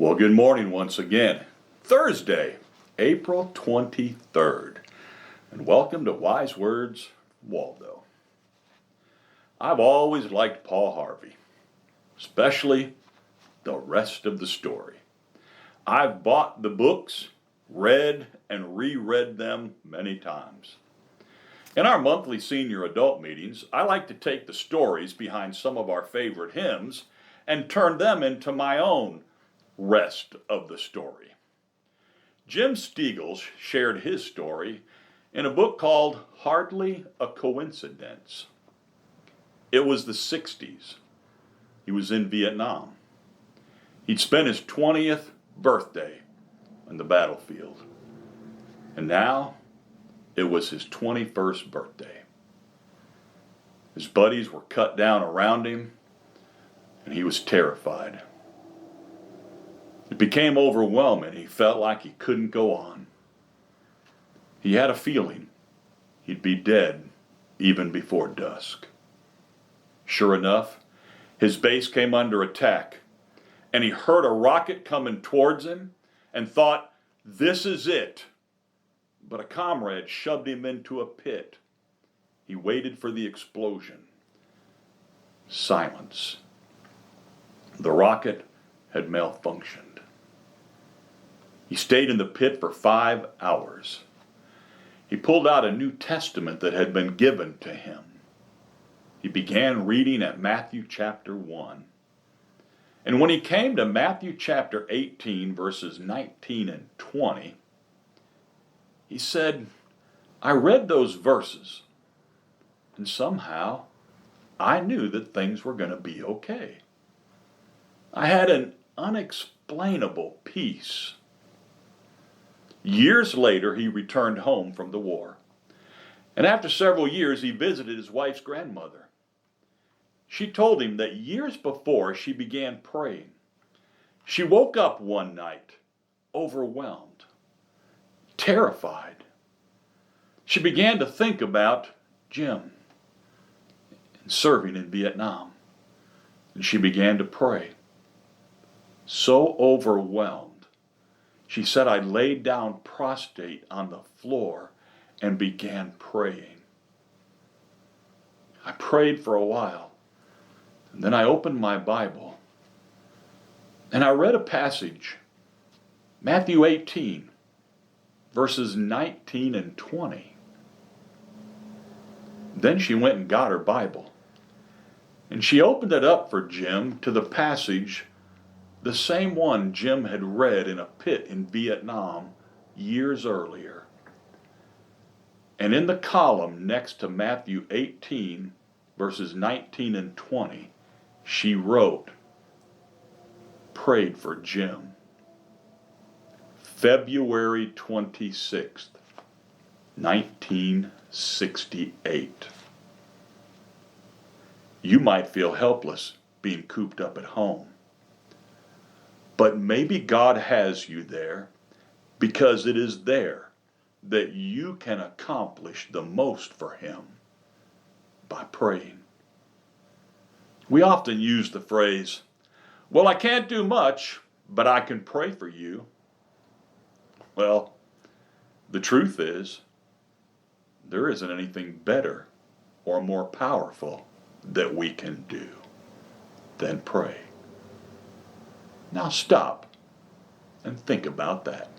Well, good morning once again. Thursday, April 23rd, and welcome to Wise Words, Waldo. I've always liked Paul Harvey, especially the rest of the story. I've bought the books, read and reread them many times. In our monthly senior adult meetings, I like to take the stories behind some of our favorite hymns and turn them into my own rest of the story. Jim DuBois shared his story in a book called Hardly a Coincidence. It was the 60s. He was in Vietnam. He'd spent his 20th birthday on the battlefield. And now it was his 21st birthday. His buddies were cut down around him, and he was terrified. It became overwhelming. He felt like he couldn't go on. He had a feeling he'd be dead even before dusk. Sure enough, his base came under attack, and he heard a rocket coming towards him and thought, "This is it." But a comrade shoved him into a pit. He waited for the explosion. Silence. The rocket had malfunctioned. He stayed in the pit for 5 hours. He pulled out a New Testament that had been given to him. He began reading at Matthew chapter 1. And when he came to Matthew chapter 18, verses 19 and 20, he said, "I read those verses, and somehow I knew that things were going to be okay. I had an unexplainable peace." Years later, he returned home from the war. And after several years, he visited his wife's grandmother. She told him that years before she began praying, she woke up one night overwhelmed, terrified. She began to think about Jim and serving in Vietnam. And she began to pray. So overwhelmed, she said, "I laid down prostrate on the floor and began praying. I prayed for a while, and then I opened my Bible, and I read a passage, Matthew 18, verses 19 and 20. Then she went and got her Bible, and she opened it up for Jim to the passage, the same one Jim had read in a pit in Vietnam years earlier. And in the column next to Matthew 18, verses 19 and 20, she wrote, "Prayed for Jim. February 26th, 1968. You might feel helpless being cooped up at home. But maybe God has you there because it is there that you can accomplish the most for Him by praying." We often use the phrase, "Well, I can't do much, but I can pray for you." Well, the truth is, there isn't anything better or more powerful that we can do than pray. Now stop and think about that.